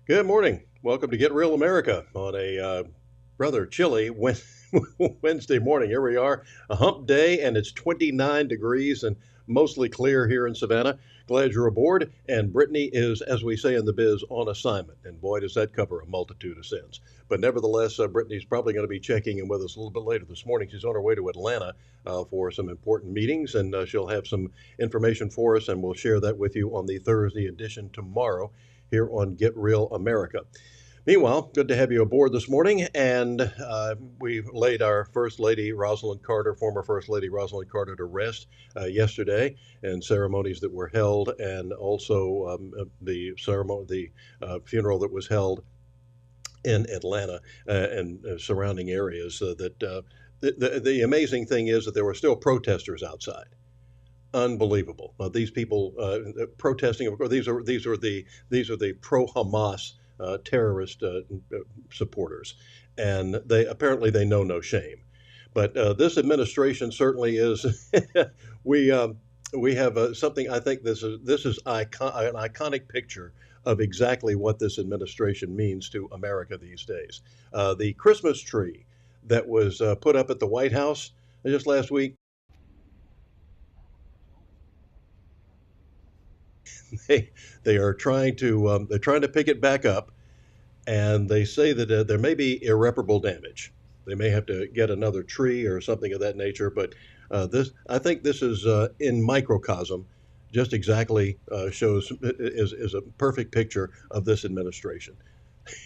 Good morning. Welcome to Get Real America on a rather chilly Wednesday morning. Here we are, a hump day, and it's 29 degrees and mostly clear here in Savannah. Glad you're aboard. And Brittany is, as we say in the biz, on assignment. And boy, does that cover a multitude of sins. But nevertheless, Brittany's probably going to be checking in with us a little bit later this morning. She's on her way to Atlanta for some important meetings, and she'll have some information for us, and we'll share that with you on the Thursday edition tomorrow here on Get Real America. Meanwhile, good to have you aboard this morning, and we laid our First Lady Rosalind Carter, former First Lady Rosalind Carter, to rest yesterday, and ceremonies that were held, and also the ceremony, the funeral that was held in Atlanta and surrounding areas. The amazing thing is that there were still protesters outside. Unbelievable. These people protesting. Of course, these are the pro-Hamas terrorist supporters, and they know no shame. But this administration certainly is. we we have something. I think this is an iconic picture of exactly what this administration means to America these days. The Christmas tree that was put up at the White House just last week. They are trying to pick it back up, and they say that there may be irreparable damage. They may have to get another tree or something of that nature. But I think this is in microcosm, just exactly shows is a perfect picture of this administration.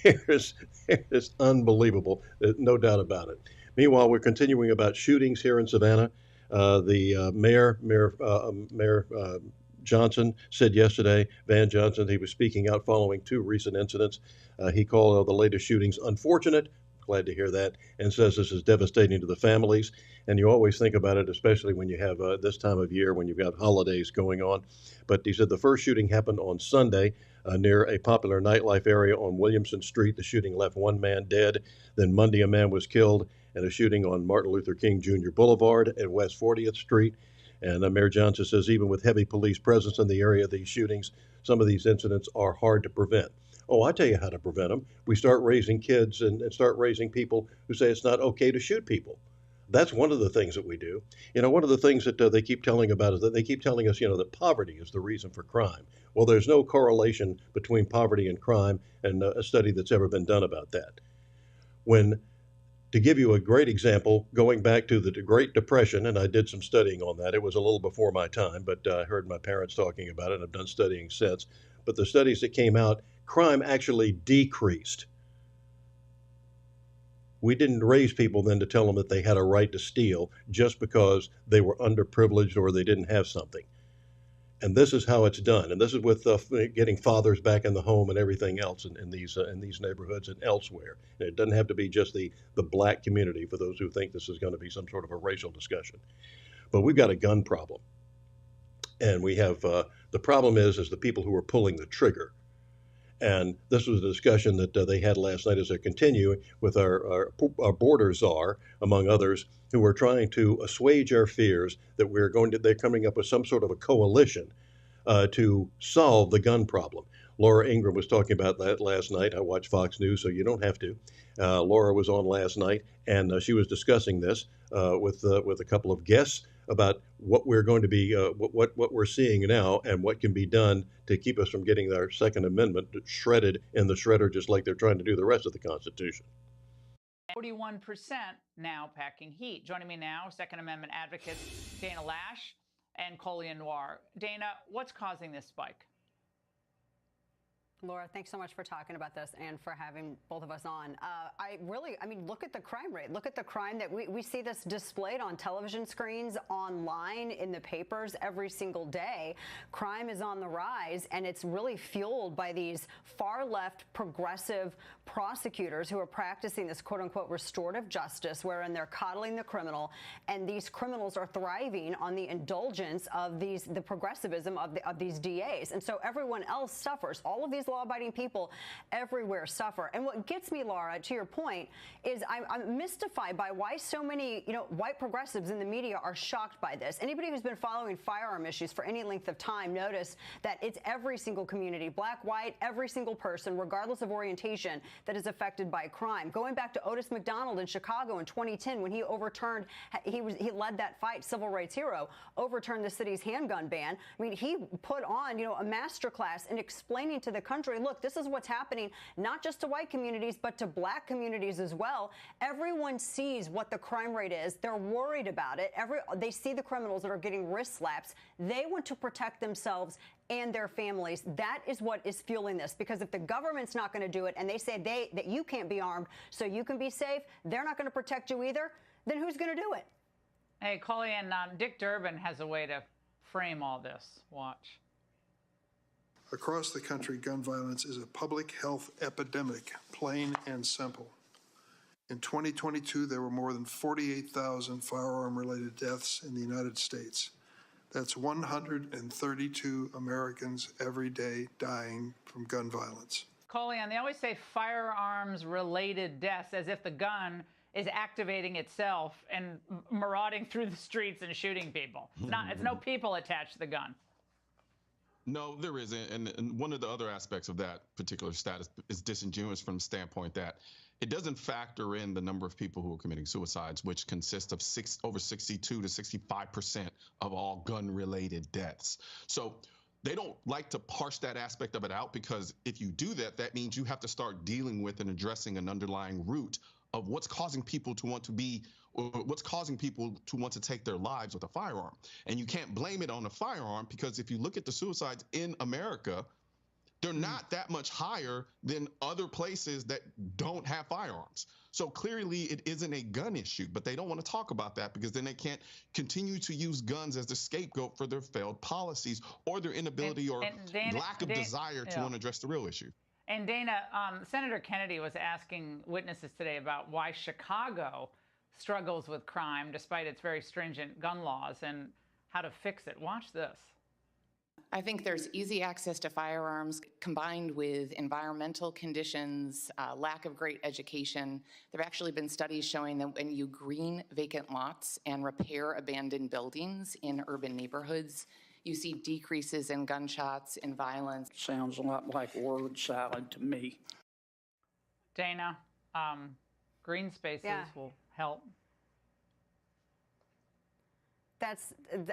It's unbelievable, no doubt about it. Meanwhile, we're continuing about shootings here in Savannah. The Mayor Johnson said yesterday, Van Johnson, he was speaking out following two recent incidents. He called the latest shootings unfortunate. Glad to hear that, and says this is devastating to the families. And you always think about it, especially when you have this time of year when you've got holidays going on. But he said the first shooting happened on Sunday near a popular nightlife area on Williamson Street. The shooting left one man dead. Then Monday, a man was killed in a shooting on Martin Luther King Jr. Boulevard at West 40th Street. And Mayor Johnson says even with heavy police presence in the area, these shootings, some of these incidents are hard to prevent. Oh, I tell you how to prevent them. We start raising kids and start raising people who say it's not okay to shoot people. That's one of the things that we do. One of the things that they keep telling about is that they keep telling us, that poverty is the reason for crime. Well, there's no correlation between poverty and crime, and a study that's ever been done about that. To give you a great example, going back to the Great Depression, and I did some studying on that. It was a little before my time, but I heard my parents talking about it, and I've done studying since. But the studies that came out, crime actually decreased. We didn't raise people then to tell them that they had a right to steal just because they were underprivileged or they didn't have something. And this is how it's done. And this is with getting fathers back in the home and everything else in these neighborhoods and elsewhere. And it doesn't have to be just the black community for those who think this is going to be some sort of a racial discussion. But we've got a gun problem. And we have the problem is the people who are pulling the trigger. And this was a discussion that they had last night as they continue with our border czar, among others, who are trying to assuage our fears that they're coming up with some sort of a coalition to solve the gun problem. Laura Ingraham was talking about that last night. I watch Fox News, so you don't have to. Laura was on last night, and she was discussing this with a couple of guests about what we're going to be, what we're seeing now, and what can be done to keep us from getting our Second Amendment shredded in the shredder, just like they're trying to do the rest of the Constitution. 41% now packing heat. Joining me now, Second Amendment advocates Dana Lash and Colleen Noir. Dana, what's causing this spike? Laura, thanks so much for talking about this and for having both of us on. Look at the crime rate. Look at the crime that we see this displayed on television screens, online, in the papers every single day. Crime is on the rise, and it's really fueled by these far left progressive prosecutors who are practicing this quote unquote restorative justice, wherein they're coddling the criminal, and these criminals are thriving on the indulgence of the progressivism of these DAs. And so everyone else suffers. All of these law-abiding people everywhere suffer. And what gets me, Laura, to your point, is I'm mystified by why so many, white progressives in the media are shocked by this. Anybody who's been following firearm issues for any length of time notice that it's every single community, black, white, every single person, regardless of orientation, that is affected by crime. Going back to Otis McDonald in Chicago in 2010, when he led that fight, civil rights hero, overturned the city's handgun ban. I mean, he put on, a master class in explaining to the country, look, this is what's happening, not just to white communities, but to black communities as well. Everyone sees what the crime rate is. They're worried about it. They see the criminals that are getting wrist slaps. They want to protect themselves and their families. That is what is fueling this, because if the government's not going to do it and they say that you can't be armed so you can be safe, they're not going to protect you either, then who's going to do it? Hey, Colleen, Dick Durbin has a way to frame all this. Watch. Across the country, gun violence is a public health epidemic, plain and simple. In 2022, there were more than 48,000 firearm-related deaths in the United States. That's 132 Americans every day dying from gun violence. Colleen, they always say firearms-related deaths as if the gun is activating itself and marauding through the streets and shooting people. It's no people attached to the gun. No, there isn't. And one of the other aspects of that particular stat is disingenuous from the standpoint that it doesn't factor in the number of people who are committing suicides, which consists of over 62 to 65% of all gun-related deaths. So they don't like to parse that aspect of it out, because if you do that, that means you have to start dealing with and addressing an underlying root of what's causing people to want to take their lives with a firearm. And you can't blame it on a firearm, because if you look at the suicides in America, they're not that much higher than other places that don't have firearms. So clearly it isn't a gun issue, but they don't want to talk about that, because then they can't continue to use guns as the scapegoat for their failed policies or their inability or lack of desire to want to address the real issue. And Dana, Senator Kennedy was asking witnesses today about why Chicago struggles with crime despite its very stringent gun laws and how to fix it. Watch this. I think there's easy access to firearms combined with environmental conditions, lack of great education. There have actually been studies showing that when you green vacant lots and repair abandoned buildings in urban neighborhoods, you see decreases in gunshots, in violence. Sounds a lot like word salad to me. Dana, green spaces will help.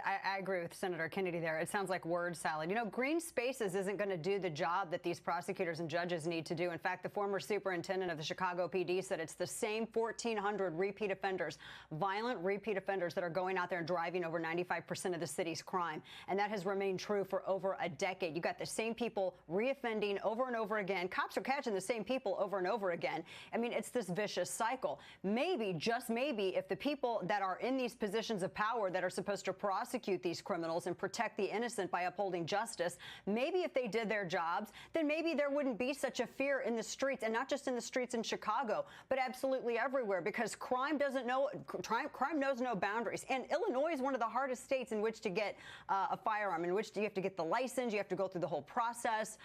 I agree with Senator Kennedy there. It sounds like word salad. Green spaces isn't going to do the job that these prosecutors and judges need to do. In fact, the former superintendent of the Chicago PD said it's the same 1,400 repeat offenders, violent repeat offenders, that are going out there and driving over 95% of the city's crime. And that has remained true for over a decade. You got the same people reoffending over and over again. Cops are catching the same people over and over again. I mean, it's this vicious cycle. Maybe, just maybe, if the people that are in these positions of power that are supposed to prosecute these criminals and protect the innocent by upholding justice, maybe if they did their jobs, then maybe there wouldn't be such a fear in the streets, and not just in the streets in Chicago, but absolutely everywhere, because crime knows no boundaries. And Illinois is one of the hardest states in which to get a firearm, in which you have to get the license, you have to go through the whole process.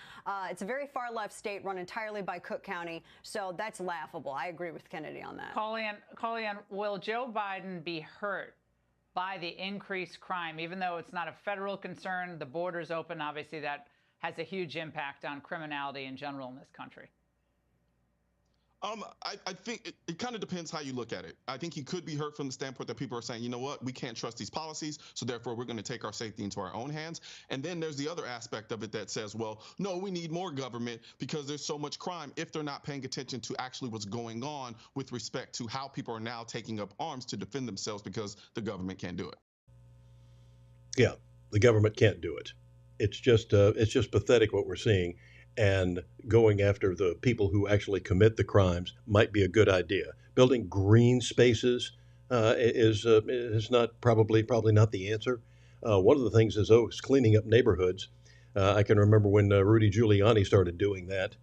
It's a very far left state run entirely by Cook County, so that's laughable. I agree with Kennedy on that. Colleen, will Joe Biden be hurt by the increased crime, even though it's not a federal concern? The border's open. Obviously, that has a huge impact on criminality in general in this country. I think it kind of depends how you look at it. I think he could be hurt from the standpoint that people are saying, you know what, we can't trust these policies, so therefore we're going to take our safety into our own hands. And then there's the other aspect of it that says, well, no, we need more government because there's so much crime, if they're not paying attention to actually what's going on with respect to how people are now taking up arms to defend themselves because the government can't do it. Yeah, the government can't do it. It's just pathetic what we're seeing. And going after the people who actually commit the crimes might be a good idea. Building green spaces is not probably not the answer. One of the things is cleaning up neighborhoods. I can remember when Rudy Giuliani started doing that.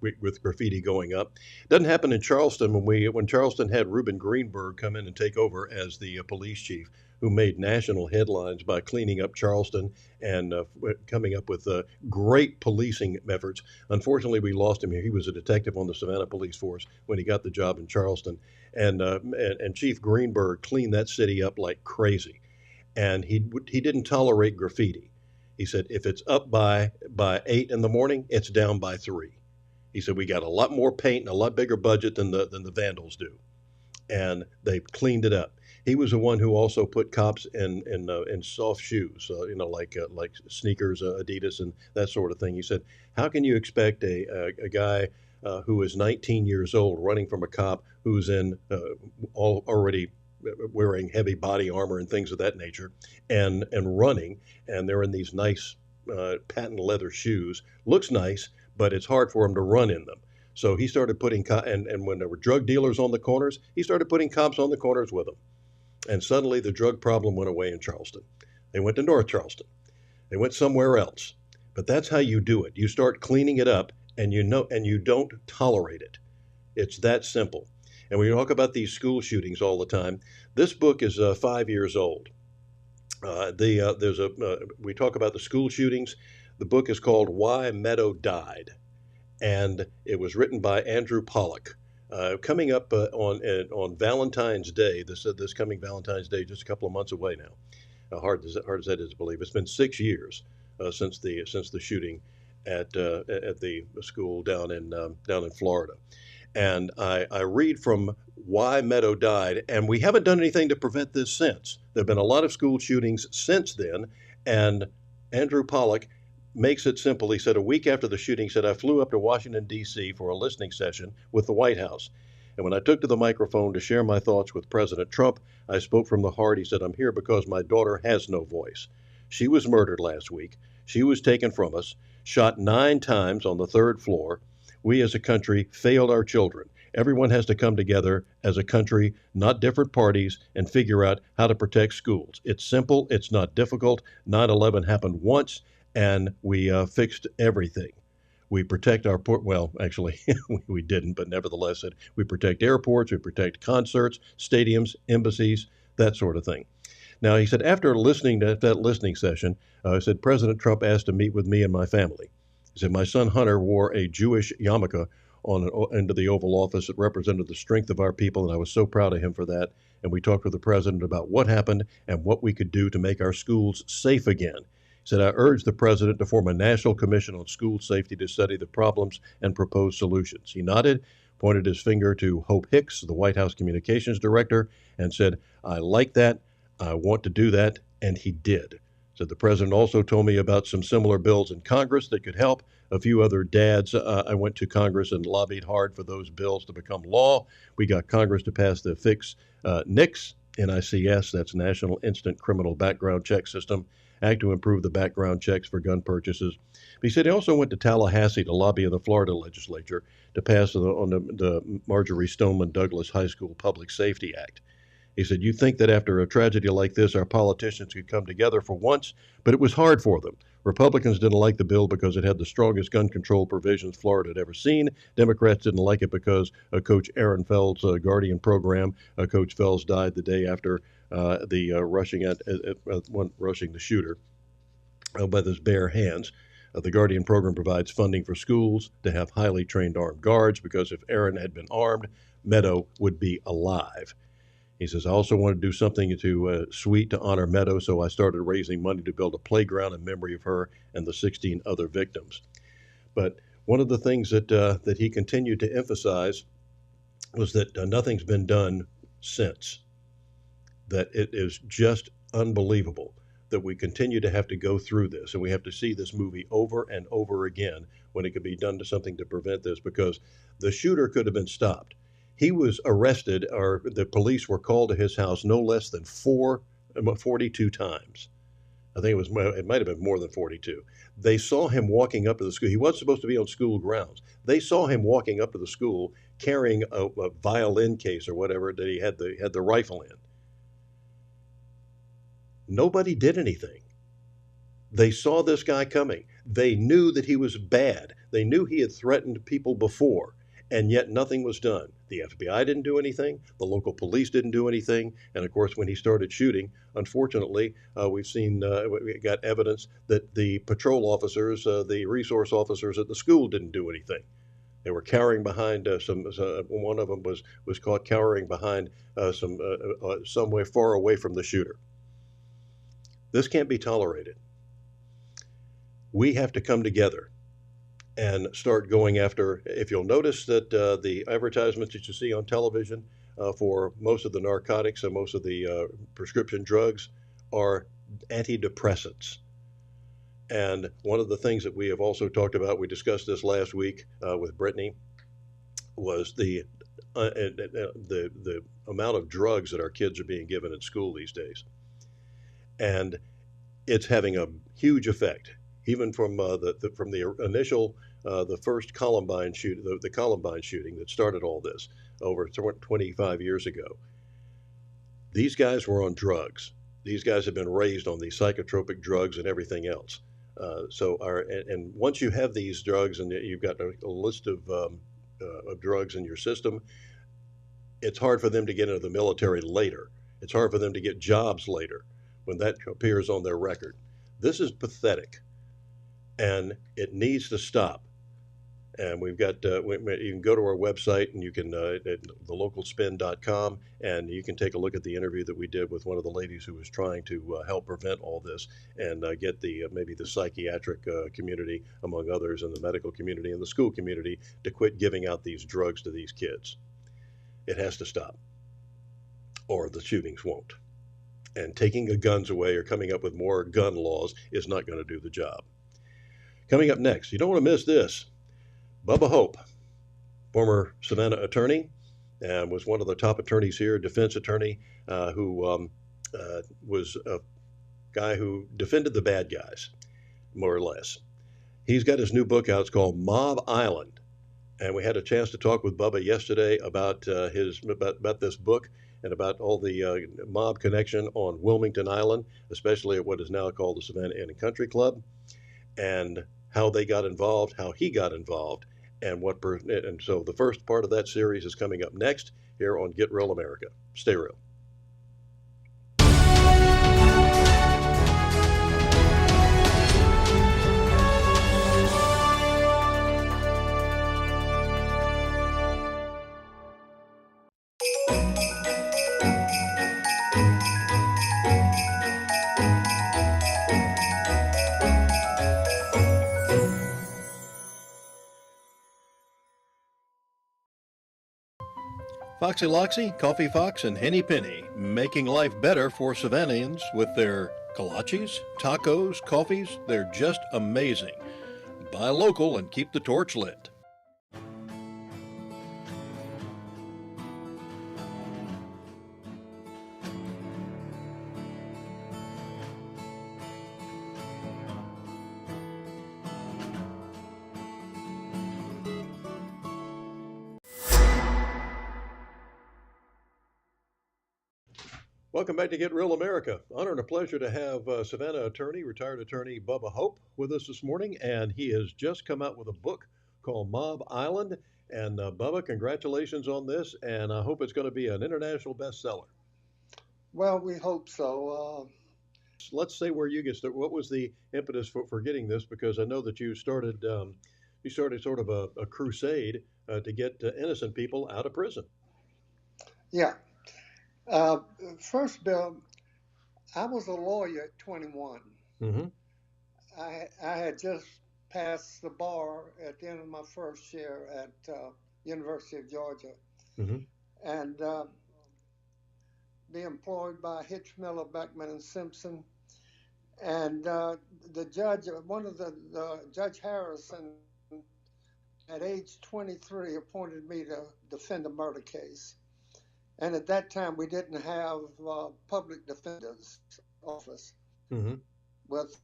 With graffiti going up, doesn't happen in Charleston when Charleston had Reuben Greenberg come in and take over as the police chief, who made national headlines by cleaning up Charleston and coming up with great policing efforts. Unfortunately, we lost him here. He was a detective on the Savannah police force when he got the job in Charleston. And Chief Greenberg cleaned that city up like crazy. And he didn't tolerate graffiti. He said, if it's up by 8 in the morning, it's down by 3. He said, we got a lot more paint and a lot bigger budget than the Vandals do. And they cleaned it up. He was the one who also put cops in soft shoes, like sneakers, Adidas, and that sort of thing. He said, how can you expect a guy who is 19 years old running from a cop who's in already wearing heavy body armor and things of that nature, and running, and they're in these nice patent leather shoes. Looks nice, but it's hard for him to run in them. So he started putting and when there were drug dealers on the corners, he started putting cops on the corners with them. And suddenly the drug problem went away in Charleston. They went to North Charleston. They went somewhere else. But that's how you do it. You start cleaning it up, and you don't tolerate it. It's that simple. And we talk about these school shootings all the time. This book is 5 years old. We talk about the school shootings. The book is called Why Meadow Died, and it was written by Andrew Pollock. Coming up on Valentine's Day, this coming Valentine's Day, just a couple of months away now. Hard as that is to believe. It's been 6 years since the shooting at the school down in Florida. And I read from Why Meadow Died, and we haven't done anything to prevent this since. There have been a lot of school shootings since then, and Andrew Pollock makes it simple. He said, a week after the shooting, he said, I flew up to Washington, D.C. for a listening session with the White House. And when I took to the microphone to share my thoughts with President Trump, I spoke from the heart. He said, I'm here because my daughter has no voice. She was murdered last week. She was taken from us, shot 9 times on the 3rd floor. We as a country failed our children. Everyone has to come together as a country, not different parties, and figure out how to protect schools. It's simple. It's not difficult. 9/11 happened once, and we fixed everything. We protect our actually, we didn't, but nevertheless, we protect airports, we protect concerts, stadiums, embassies, that sort of thing. Now, he said, after listening to that listening session, he said, President Trump asked to meet with me and my family. He said, my son Hunter wore a Jewish yarmulke into the Oval Office. It represented the strength of our people, and I was so proud of him for that. And we talked with the president about what happened and what we could do to make our schools safe again. He said, I urged the president to form a national commission on school safety to study the problems and propose solutions. He nodded, pointed his finger to Hope Hicks, the White House communications director, and said, I like that. I want to do that. And he did. Said the president also told me about some similar bills in Congress that could help. A few other dads, I went to Congress and lobbied hard for those bills to become law. We got Congress to pass the Fix NICS, NICS, that's National Instant Criminal Background Check System, Act to improve the background checks for gun purchases. But he said he also went to Tallahassee to lobby in the Florida legislature to pass the Marjorie Stoneman Douglas High School Public Safety Act. He said, you think that after a tragedy like this, our politicians could come together for once, but it was hard for them. Republicans didn't like the bill because it had the strongest gun control provisions Florida had ever seen. Democrats didn't like it because Coach Aaron Feld's Guardian program. Coach Felds died the day after rushing the shooter with his bare hands. The Guardian program provides funding for schools to have highly trained armed guards because if Aaron had been armed, Meadow would be alive. He says, I also want to do something sweet to honor Meadow, so I started raising money to build a playground in memory of her and the 16 other victims. But one of the things that he continued to emphasize was that nothing's been done since, that it is just unbelievable that we continue to have to go through this, and we have to see this movie over and over again when it could be done to something to prevent this, because the shooter could have been stopped. He was arrested, or the police were called to his house no less than 42 times. I think it might have been more than 42. They saw him walking up to the school. He wasn't supposed to be on school grounds. They saw him walking up to the school carrying a violin case or whatever that he had the rifle in. Nobody did anything. They saw this guy coming. They knew that he was bad. They knew he had threatened people before. And yet nothing was done. The FBI didn't do anything. The local police didn't do anything. And of course, when he started shooting, unfortunately, we got evidence that the patrol officers, the resource officers at the school didn't do anything. They were cowering behind one of them was caught cowering behind somewhere far away from the shooter. This can't be tolerated. We have to come together and start going after. If you'll notice that the advertisements that you see on television for most of the narcotics and most of the prescription drugs are antidepressants. And one of the things that we have also talked about, we discussed this last week with Brittany, was the amount of drugs that our kids are being given in school these days, and it's having a huge effect. Even from the initial the first Columbine shoot, the Columbine shooting that started all this over 25 years ago. These guys were on drugs. These guys have been raised on these psychotropic drugs and everything else. And once you have these drugs and you've got a list of drugs in your system, it's hard for them to get into the military later. It's hard for them to get jobs later when that appears on their record. This is pathetic, and it needs to stop. And we've got, you can go to our website and you can, at thelocalspin.com, and you can take a look at the interview that we did with one of the ladies who was trying to help prevent all this and get maybe the psychiatric community, among others, and the medical community and the school community to quit giving out these drugs to these kids. It has to stop, or the shootings won't. And taking the guns away or coming up with more gun laws is not going to do the job. Coming up next, you don't want to miss this. Bubba Hope, former Savannah attorney, and was one of the top attorneys here, defense attorney, who was a guy who defended the bad guys, more or less. He's got his new book out. It's called Mob Island. And we had a chance to talk with Bubba yesterday about about this book and about all the mob connection on Wilmington Island, especially at what is now called the Savannah Inn and Country Club, and how they got involved, how he got involved, and so the first part of that series is coming up next here on Get Real America. Stay real. Foxy Loxy, Coffee Fox, and Henny Penny, making life better for Savannahans with their kolaches, tacos, coffees. They're just amazing. Buy local and keep the torch lit. Welcome back to Get Real America. Honor and a pleasure to have Savannah attorney, retired attorney Bubba Hope with us this morning, and he has just come out with a book called Mob Island. And Bubba, congratulations on this, and I hope it's going to be an international bestseller. Well, we hope so. Let's say where you get started. What was the impetus for getting this? Because I know that you started sort of a crusade to get innocent people out of prison. Yeah. First, Bill, I was a lawyer at 21. Mm-hmm. I had just passed the bar at the end of my first year at University of Georgia. Mm-hmm. And be employed by Hitch, Miller, Beckman, and Simpson. And the judge, Judge Harrison, at age 23, appointed me to defend a murder case. And at that time, we didn't have public defender's office mm-hmm. with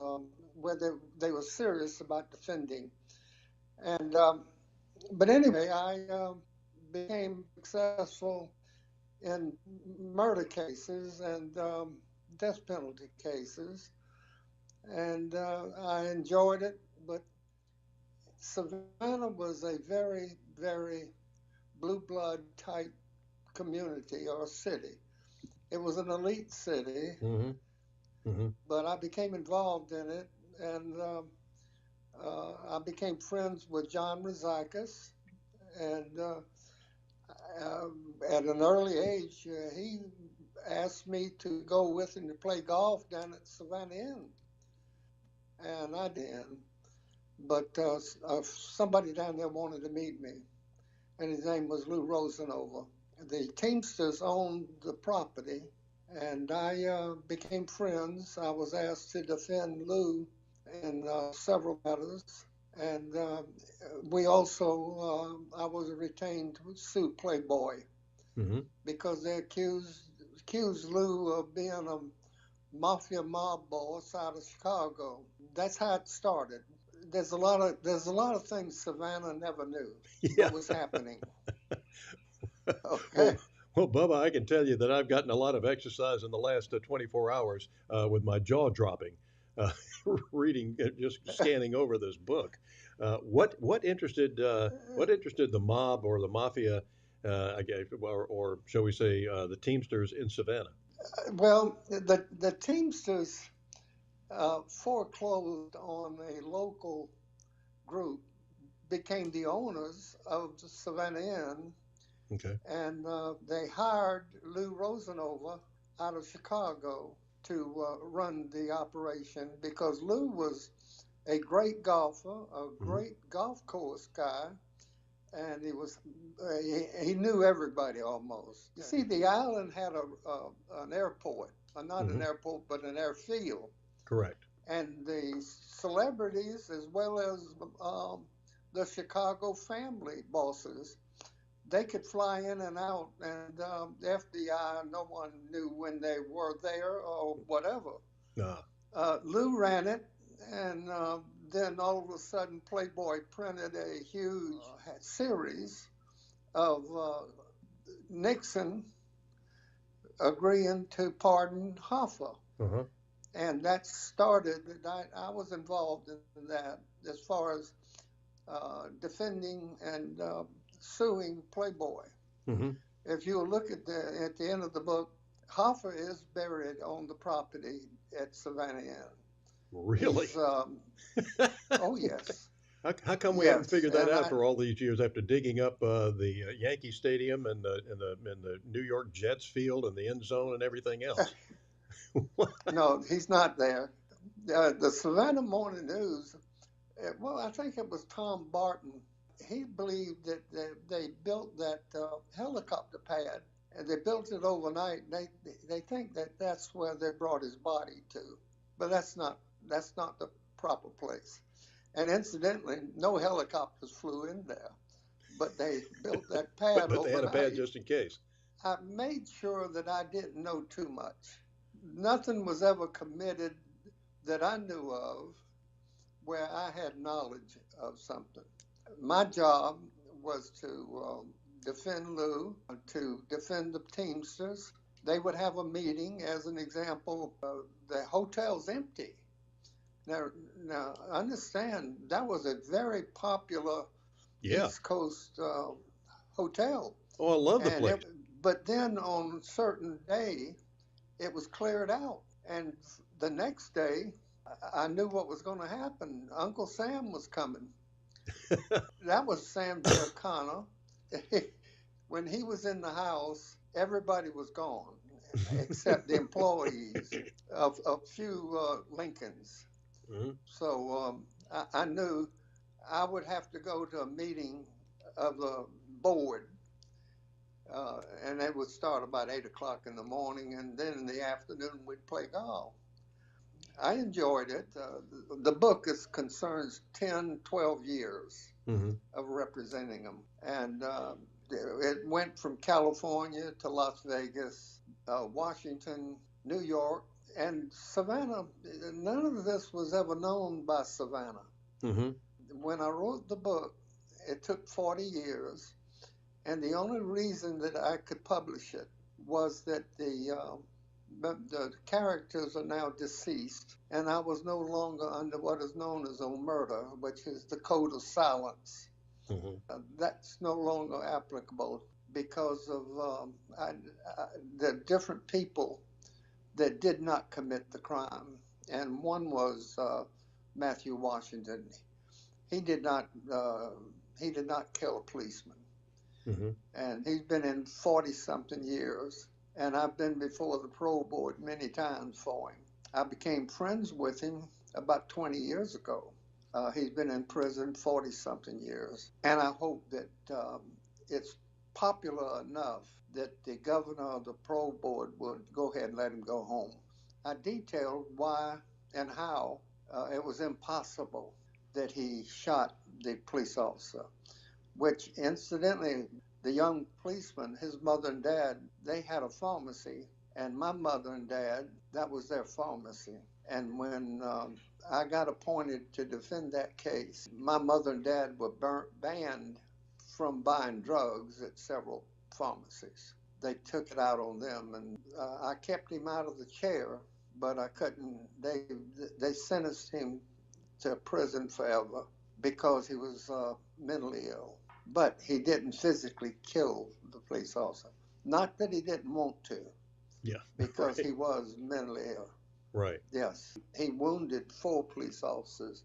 where they were serious about defending. And but anyway, I became successful in murder cases and death penalty cases, and I enjoyed it. But Savannah was a very, very blue blood type community or city. It was an elite city, Mm-hmm. Mm-hmm. but I became involved in it, and I became friends with John Razakis, and at an early age, he asked me to go with him to play golf down at Savannah Inn, and I did. But somebody down there wanted to meet me, and his name was Lou Rosenova. The Teamsters owned the property, and I became friends. I was asked to defend Lou in several matters, and we also, I was retained to sue Playboy Mm-hmm. because they accused Lou of being a mafia mob boss out of Chicago. That's how it started. There's a lot of things Savannah never knew Yeah. what was happening. Okay. Well, well, Bubba, I can tell you that I've gotten a lot of exercise in the last 24 hours with my jaw dropping, uh, reading, just scanning over this book. What interested the mob or the mafia, I guess, or shall we say, the Teamsters in Savannah? Well, the Teamsters foreclosed on a local group, became the owners of the Savannah Inn, Okay. and they hired Lou Rosenova out of Chicago to run the operation because Lou was a great golfer, a Mm-hmm. great golf course guy, and he knew everybody almost. You see, the island had an airport, not an Mm-hmm. airport, but an airfield, Correct. and the celebrities as well as the Chicago family bosses, they could fly in and out, and the FBI, no one knew when they were there or whatever. Ah. Lou ran it, and then all of a sudden, Playboy printed a huge series of Nixon agreeing to pardon Hoffa. Uh-huh. And that started, I was involved in that as far as defending and suing Playboy. Mm-hmm. If you look at the end of the book, Hoffa is buried on the property at Savannah Inn. Really? Oh yes, How come we haven't yes, figured that and out for all these years after digging up the Yankee Stadium and the New York Jets field and the end zone and everything else? no, he's not there. The Savannah Morning News. Well, I think it was Tom Barton. He believed that they built that helicopter pad, and they built it overnight. They think that that's where they brought his body to, but that's not the proper place. And incidentally, no helicopters flew in there, but they built that pad But they had a pad overnight. just in case. I made sure that I didn't know too much. Nothing was ever committed that I knew of where I had knowledge of something. My job was to defend Lou, to defend the Teamsters. They would have a meeting, as an example, the hotel's empty. Now, understand, that was a very popular Yeah. East Coast hotel. Oh, I love the And place. but then on a certain day, it was cleared out. And the next day, I knew what was going to happen. Uncle Sam was coming. That was Sam Giancana. When he was in the house, everybody was gone except the employees of a few Lincolns. Mhm. So I knew I would have to go to a meeting of the board, and it would start about 8 o'clock in the morning, and then in the afternoon we'd play golf. I enjoyed it. The book concerns 10, 12 years Mm-hmm. of representing them. And it went from California to Las Vegas, Washington, New York, and Savannah. None of this was ever known by Savannah. Mm-hmm. When I wrote the book, it took 40 years. And the only reason that I could publish it was that the characters are now deceased, and I was no longer under what is known as omerta, which is the code of silence. That's no longer applicable because of the different people that did not commit the crime. And one was Matthew Washington. He did not. He did not kill a policeman, and he's been in 40-something years. And I've been before the parole board many times for him. I became friends with him about 20 years ago. He's been in prison 40-something years, and I hope that it's popular enough that the governor of the parole board would go ahead and let him go home. I detailed why and how it was impossible that he shot the police officer, which incidentally, the young policeman, his mother and dad, they had a pharmacy, and my mother and dad, that was their pharmacy. And when I got appointed to defend that case, my mother and dad were banned from buying drugs at several pharmacies. They took it out on them, and I kept him out of the chair, but I couldn't. They sentenced him to prison forever because he was mentally ill. But he didn't physically kill the police officer. Not that he didn't want to. Yeah. Because right. he was mentally ill. Right. Yes. He wounded 4 police officers,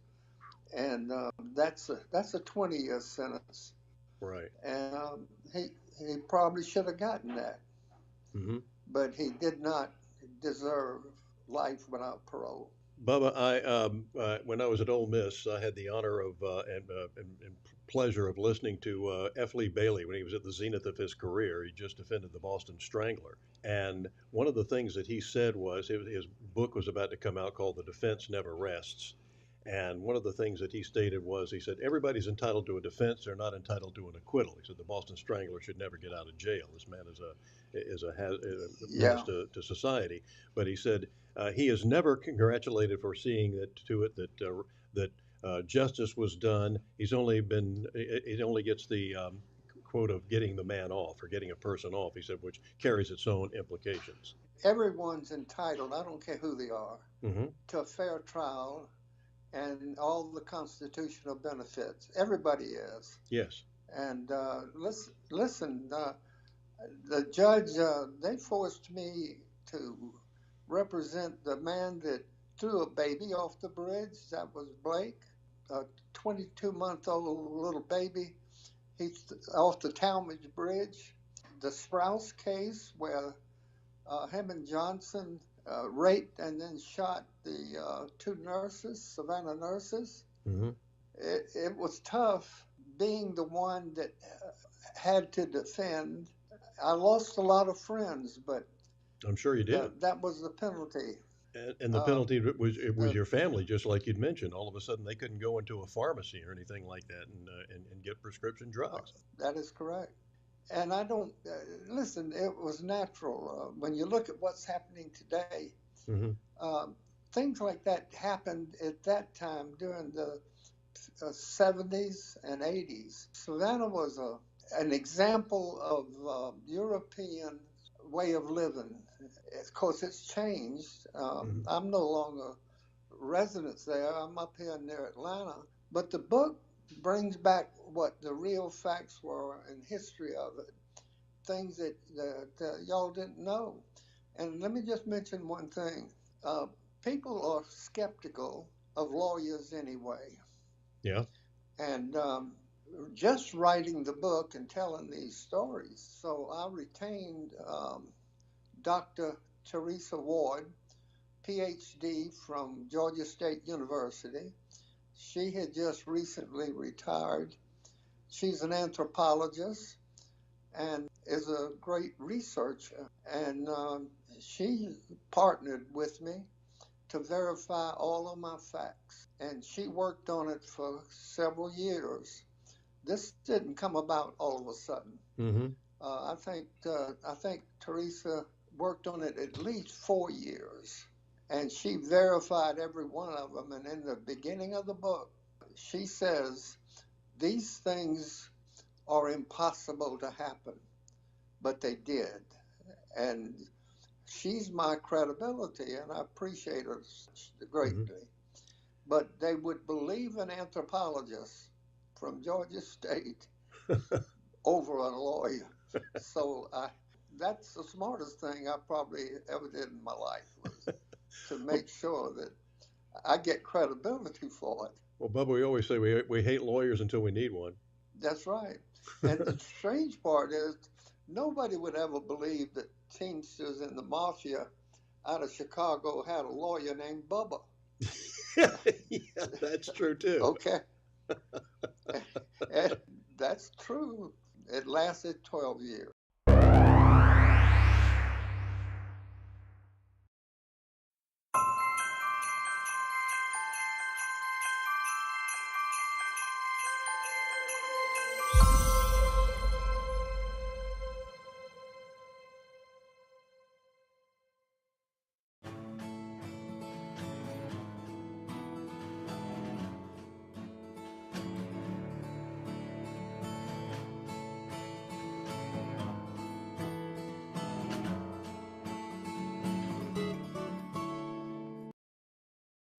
and that's a 20-year sentence. Right. And he probably should have gotten that. But he did not deserve life without parole. Bubba, when I was at Ole Miss, I had the honor of and pleasure of listening to F. Lee Bailey when he was at the zenith of his career. He just defended the Boston Strangler. And one of the things that he said was his book was about to come out called The Defense Never Rests. And one of the things that he stated was, he said, everybody's entitled to a defense. They're not entitled to an acquittal. He said the Boston Strangler should never get out of jail. This man is a menace to society. But he said he is never congratulated for seeing that justice was done. He only gets the quote of getting the man off or getting a person off. He said, which carries its own implications. Everyone's entitled, I don't care who they are, to a fair trial and all the constitutional benefits. Everybody is. Yes. And listen, the judge, they forced me to represent the man that threw a baby off the bridge. That was Blake, a 22-month-old little baby. He's off the Talmadge Bridge. The Sprouse case where Hammond Johnson raped and then shot the 2 nurses, Savannah nurses. It was tough being the one that had to defend. I lost a lot of friends, but I'm sure you did. That was the penalty. And the penalty was your family, just like you'd mentioned. All of a sudden, they couldn't go into a pharmacy or anything like that and get prescription drugs. That is correct. And I don't listen. It was natural. When you look at what's happening today, things like that happened at that time during the 70s and 80s. Savannah was an example of European way of living. Of course, it's changed. I'm no longer resident there. I'm up here near Atlanta. But the book brings back what the real facts were and history of it, things that y'all didn't know. And let me just mention one thing. People are skeptical of lawyers anyway. Yeah. And just writing the book and telling these stories. So I retained Dr. Teresa Ward, PhD from Georgia State University. She had just recently retired. She's an anthropologist and is a great researcher. And she partnered with me to verify all of my facts. And she worked on it for several years. This didn't come about all of a sudden. I think Teresa worked on it at least 4 years. And she verified every one of them. And in the beginning of the book, she says, these things are impossible to happen, but they did. And she's my credibility, and I appreciate her greatly. But they would believe an anthropologist from Georgia State over a lawyer. So that's the smartest thing I probably ever did in my life, was to make sure that I get credibility for it. Well, Bubba, we always say we hate lawyers until we need one. That's right. And the strange part is, nobody would ever believe that Teamsters in the Mafia out of Chicago had a lawyer named Bubba. Yeah, that's true too. Okay. And that's true. It lasted 12 years.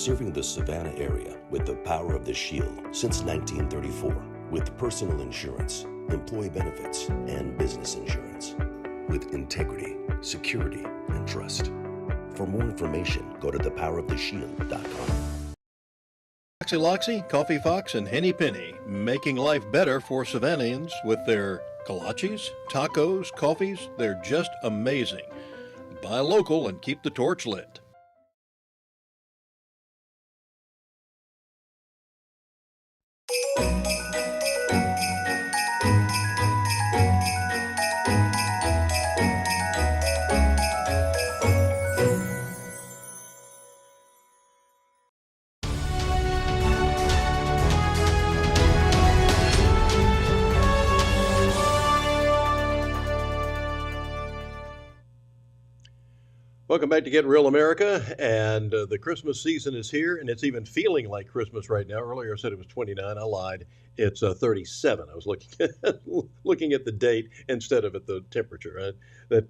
Serving the Savannah area with the power of the Shield since 1934, with personal insurance, employee benefits, and business insurance, with integrity, security, and trust. For more information, go to thepoweroftheshield.com. Foxy Loxy, Coffee Fox, and Henny Penny, making life better for Savannahans with their kolaches, tacos, coffees. They're just amazing. Buy local and keep the torch lit. Welcome back to Get Real America, and the Christmas season is here, and it's even feeling like Christmas right now. Earlier I said it was 29. I lied. It's 37. I was looking at the date instead of at the temperature. Right?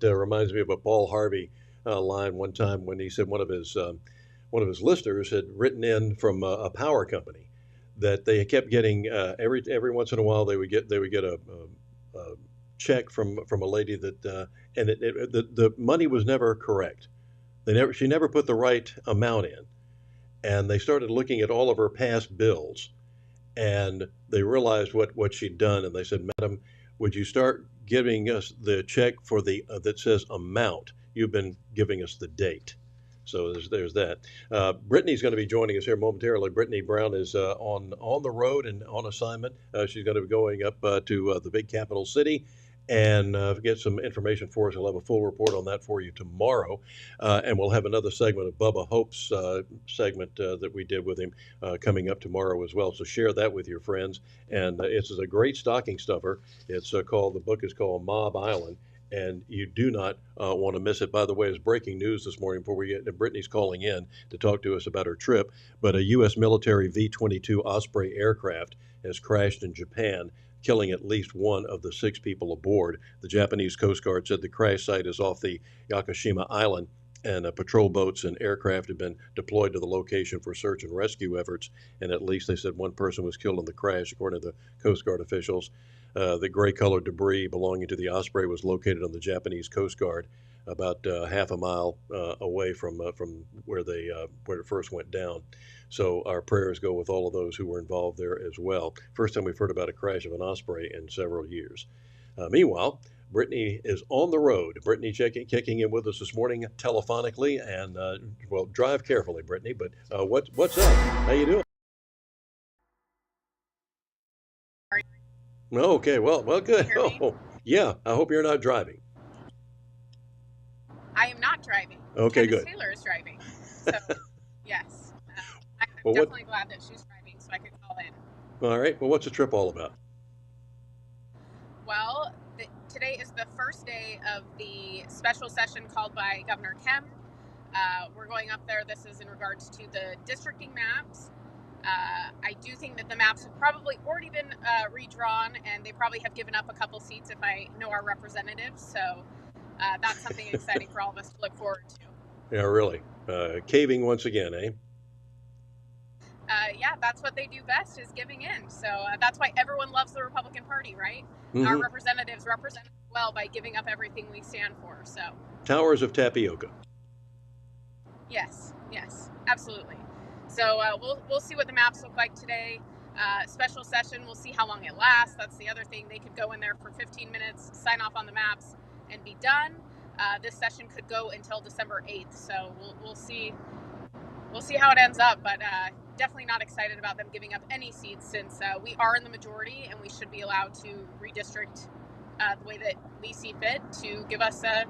That reminds me of a Paul Harvey line one time when he said one of his listeners had written in from a power company that they kept getting every once in a while they would get a check from a lady that and the money was never correct. She never put the right amount in, and they started looking at all of her past bills, and they realized what she'd done, and they said, "Madam, would you start giving us the check for the that says amount? You've been giving us the date." So there's that. Brittany's going to be joining us here momentarily. Brittany Brown is on the road and on assignment. She's going to be going up to the big capital city and get some information for us. We'll have a full report on that for you tomorrow. And we'll have another segment of Bubba Hope's segment that we did with him coming up tomorrow as well. So share that with your friends. And it's a great stocking stuffer. The book is called Mob Island. And you do not want to miss it. By the way, it's breaking news this morning before we get Brittany's calling in to talk to us about her trip. But a U.S. military V-22 Osprey aircraft has crashed in Japan, killing at least one of the 6 people aboard. The Japanese Coast Guard said the crash site is off the Yakushima Island, and patrol boats and aircraft have been deployed to the location for search and rescue efforts. And at least they said one person was killed in the crash, according to the Coast Guard officials. The gray-colored debris belonging to the Osprey was located on the Japanese Coast Guard, about half a mile away from where it first went down. So our prayers go with all of those who were involved there as well. First time we've heard about a crash of an Osprey in several years. Meanwhile, Brittany is on the road. Brittany kicking in with us this morning telephonically, and drive carefully, Brittany. But what's up? How you doing? Okay, well, good. Oh, yeah. I hope you're not driving. I am not driving. Okay, Candace good. Taylor is driving. So, yes. I'm Well, definitely glad that she's driving so I could call in. All right. Well, what's the trip all about? Well, today is the first day of the special session called by Governor Kemp. We're going up there. This is in regards to the districting maps. I do think that the maps have probably already been redrawn, and they probably have given up a couple seats if I know our representatives. So that's something exciting for all of us to look forward to. Yeah, really. Caving once again, eh? yeah, that's what they do best, is giving in. So that's why everyone loves the Republican Party, right? Our Mm-hmm. representatives represent us well by giving up everything we stand for. So Towers of tapioca. yes, yes, absolutely. So we'll see what the maps look like today. Special session, we'll see how long it lasts. That's the other thing. They could go in there for 15 minutes, sign off on the maps, and be done. This session could go until December 8th. So we'll see. We'll see how it ends up, but definitely not excited about them giving up any seats, since we are in the majority and we should be allowed to redistrict the way that we see fit to give us a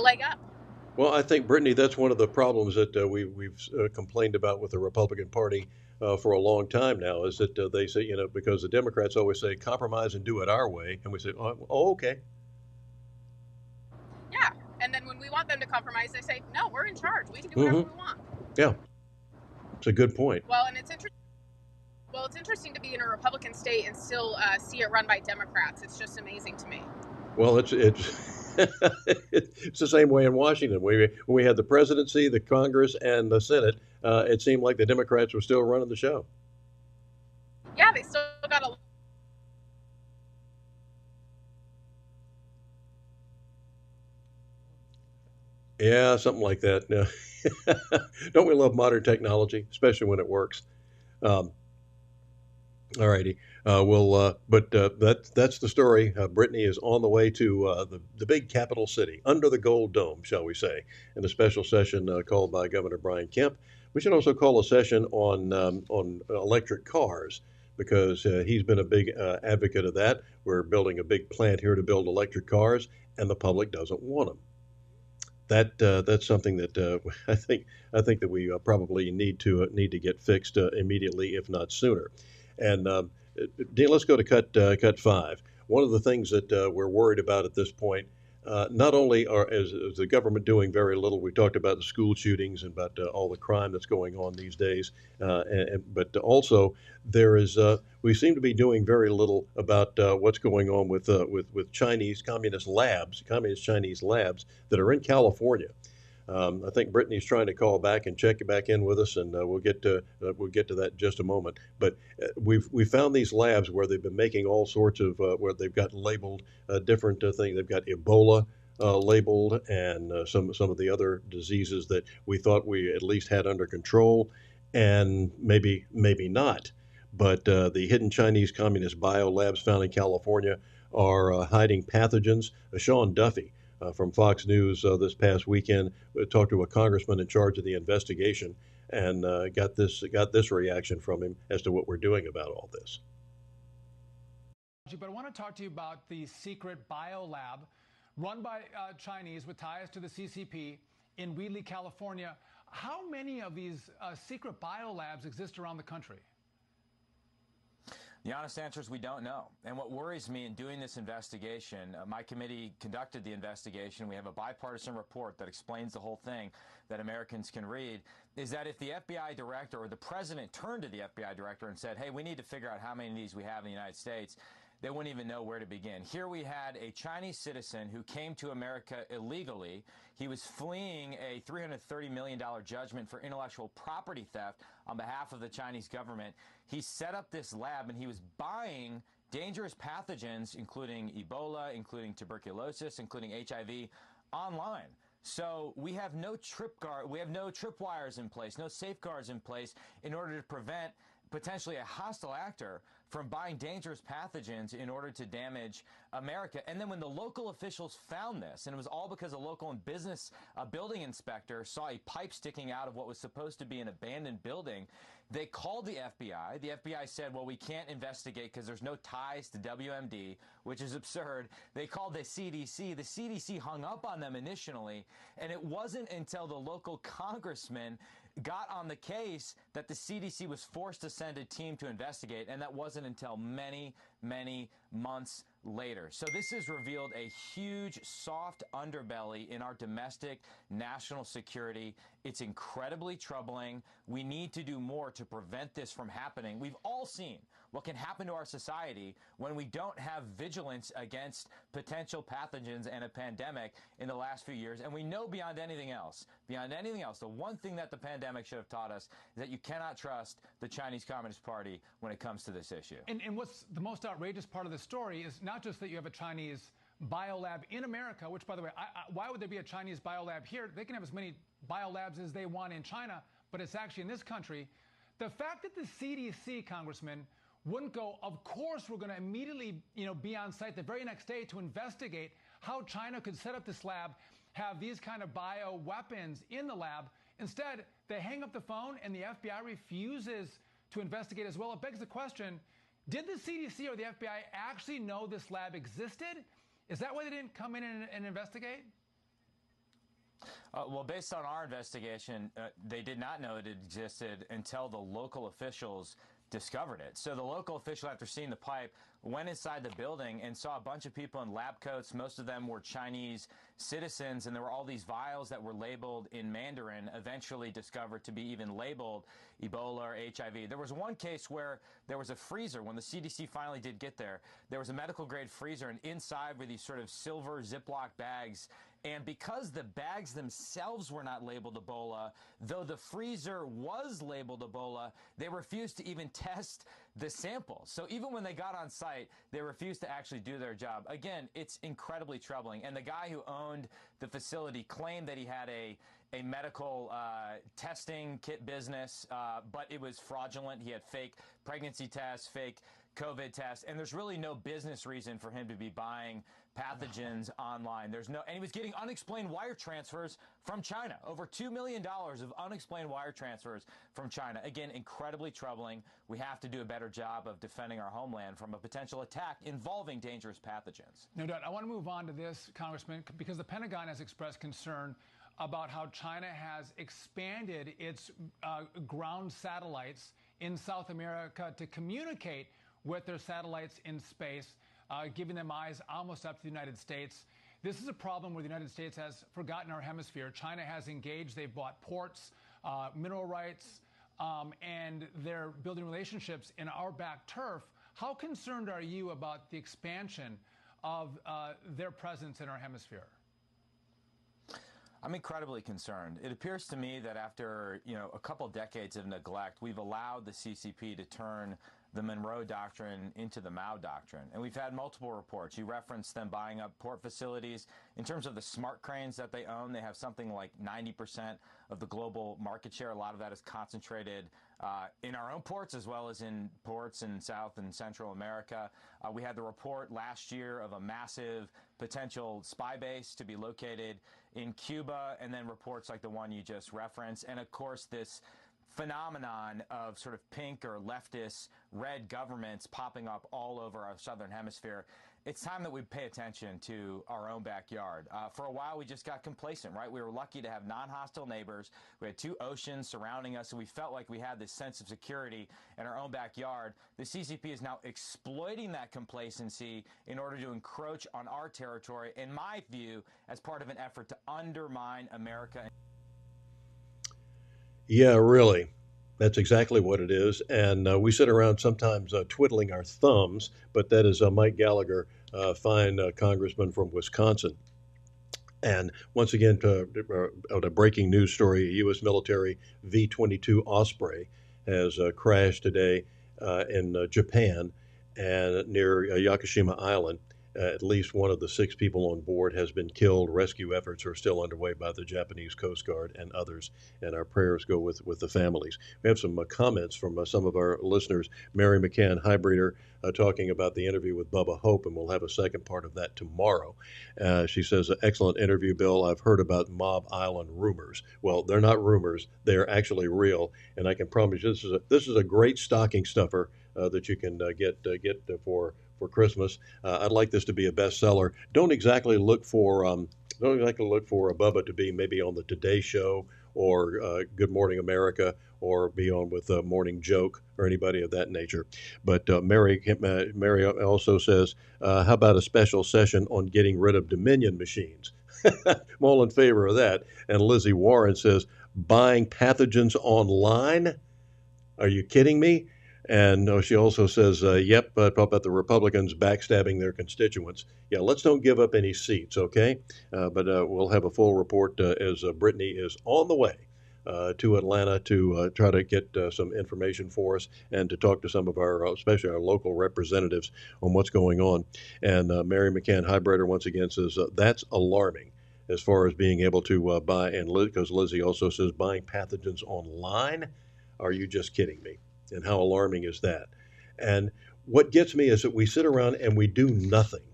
leg up. Well, I think, Brittany, that's one of the problems that we've complained about with the Republican Party for a long time now, is that they say, because the Democrats always say compromise and do it our way. And we say, oh, okay. Yeah, and then when we want them to compromise, they say, no, we're in charge. We can do Mm-hmm. whatever we want. Yeah, it's a good point. Well, and it's interesting. Well, it's interesting to be in a Republican state and still see it run by Democrats. It's just amazing to me. Well, it's it's the same way in Washington. When we had the presidency, the Congress, and the Senate, it seemed like the Democrats were still running the show. Yeah, they still got a. Yeah, something like that. Yeah. Don't we love modern technology, especially when it works? Um, all righty. That's the story. Brittany is on the way to the big capital city, under the gold dome, shall we say, in a special session called by Governor Brian Kemp. We should also call a session on electric cars, because he's been a big advocate of that. We're building a big plant here to build electric cars, and the public doesn't want them. That's something that I think that we probably need to get fixed immediately, if not sooner. And Dean, let's go to cut five. One of the things that we're worried about at this point, not only is the government doing very little. We talked about the school shootings and about all the crime that's going on these days, but also there is we seem to be doing very little about what's going on with Chinese communist Chinese labs that are in California. I think Brittany's trying to call back and check back in with us, and we'll get to that in just a moment. But we found these labs where they've been making all sorts of where they've got labeled different things. They've got Ebola labeled, and some of the other diseases that we thought we at least had under control, and maybe not. But the hidden Chinese communist bio labs found in California are hiding pathogens. Sean Duffy from Fox News this past weekend talked to a congressman in charge of the investigation, and got this reaction from him as to what we're doing about all this. But I want to talk to you about the secret biolab run by Chinese with ties to the CCP in Wheatley, California. How many of these secret biolabs exist around the country? The honest answer is we don't know. And what worries me in doing this investigation, my committee conducted the investigation. We have a bipartisan report that explains the whole thing that Americans can read, is that if the FBI director or the president turned to the FBI director and said, hey, we need to figure out how many of these we have in the United States, they wouldn't even know where to begin. Here we had a Chinese citizen who came to America illegally. He was fleeing a $330 million judgment for intellectual property theft on behalf of the Chinese government. He set up this lab, and he was buying dangerous pathogens, including Ebola, including tuberculosis, including HIV, online. So we have no tripwires in place, no safeguards in place in order to prevent potentially a hostile actor from buying dangerous pathogens in order to damage America. And then when the local officials found this, and it was all because a local and business building inspector saw a pipe sticking out of what was supposed to be an abandoned building, they called the FBI. The FBI said, well, we can't investigate because there's no ties to WMD, which is absurd. They called the CDC. The CDC hung up on them initially, and it wasn't until the local congressman got on the case that the CDC was forced to send a team to investigate, and that wasn't until many, many months later. So this has revealed a huge soft underbelly in our domestic national security. It's incredibly troubling. We need to do more to prevent this from happening. We've all seen what can happen to our society when we don't have vigilance against potential pathogens and a pandemic in the last few years. And we know beyond anything else, the one thing that the pandemic should have taught us is that you cannot trust the Chinese Communist Party when it comes to this issue. And what's the most outrageous part of the story is not just that you have a Chinese biolab in America, which, by the way, why would there be a Chinese biolab here? They can have as many biolabs as they want in China, but it's actually in this country. The fact that the CDC, Congressman, wouldn't go, of course, we're going to immediately, be on site the very next day to investigate how China could set up this lab, have these kind of bioweapons in the lab. Instead, they hang up the phone and the FBI refuses to investigate as well. It begs the question, did the CDC or the FBI actually know this lab existed? Is that why they didn't come in and investigate? Well, based on our investigation, they did not know it existed until the local officials discovered it. So the local official, after seeing the pipe, went inside the building and saw a bunch of people in lab coats. Most of them were Chinese citizens, and there were all these vials that were labeled in Mandarin, eventually discovered to be even labeled Ebola or HIV. There was one case where there was a freezer. When the CDC finally did get there, there was a medical grade freezer, and inside were these sort of silver Ziploc bags. And because the bags themselves were not labeled Ebola, though the freezer was labeled Ebola, they refused to even test the sample. So even when they got on site, they refused to actually do their job. Again, it's incredibly troubling. And the guy who owned the facility claimed that he had a medical testing kit business, but it was fraudulent. He had fake pregnancy tests, fake COVID tests, and there's really no business reason for him to be buying pathogens online. And he was getting unexplained wire transfers from China. Over $2 million of unexplained wire transfers from China. Again, incredibly troubling. We have to do a better job of defending our homeland from a potential attack involving dangerous pathogens. No doubt. I want to move on to this, Congressman, because the Pentagon has expressed concern about how China has expanded its ground satellites in South America to communicate with their satellites in space, giving them eyes almost up to the United States. This is a problem where the United States has forgotten our hemisphere. China has engaged. They've bought ports, mineral rights, and they're building relationships in our back turf. How concerned are you about the expansion of their presence in our hemisphere? I'm incredibly concerned. It appears to me that after, a couple decades of neglect, we've allowed the CCP to turn the Monroe Doctrine into the Mao Doctrine. And we've had multiple reports. You referenced them buying up port facilities. In terms of the smart cranes that they own, they have something like 90% of the global market share. A lot of that is concentrated in our own ports as well as in ports in South and Central America. We had the report last year of a massive potential spy base to be located in Cuba, and then reports like the one you just referenced. And of course, this phenomenon of sort of pink or leftist red governments popping up all over our southern hemisphere. It's time that we pay attention to our own backyard. For a while, we just got complacent, right? We were lucky to have non-hostile neighbors. We had two oceans surrounding us, and we felt like we had this sense of security in our own backyard. The CCP is now exploiting that complacency in order to encroach on our territory, in my view, as part of an effort to undermine America. Yeah, really. That's exactly what it is. And we sit around sometimes twiddling our thumbs, but that is Mike Gallagher, fine congressman from Wisconsin. And once again, on a breaking news story, a U.S. military V-22 Osprey has crashed today in Japan and near Yakushima Island. At least one of the 6 people on board has been killed. Rescue efforts are still underway by the Japanese Coast Guard and others, and our prayers go with the families. We have some comments from some of our listeners. Mary McCann, Highbreeder, talking about the interview with Bubba Hope, and we'll have a second part of that tomorrow. She says, excellent interview, Bill. I've heard about Mob Island rumors. Well, they're not rumors. They're actually real, and I can promise you this is a great stocking stuffer that you can get for Christmas. I'd like this to be a bestseller. Don't exactly look for a Bubba to be maybe on the Today Show or Good Morning America or be on with Morning Joke or anybody of that nature. But Mary also says, how about a special session on getting rid of Dominion machines? I'm all in favor of that. And Lizzie Warren says, buying pathogens online? Are you kidding me? And she also says, yep, about the Republicans backstabbing their constituents. Yeah, let's don't give up any seats, okay? But we'll have a full report as Brittany is on the way to Atlanta to try to get some information for us and to talk to some of our, especially our local representatives on what's going on. And Mary McCann Highbrighter once again says, that's alarming as far as being able to buy, and because Lizzie also says buying pathogens online. Are you just kidding me? And how alarming is that? And what gets me is that we sit around and we do nothing.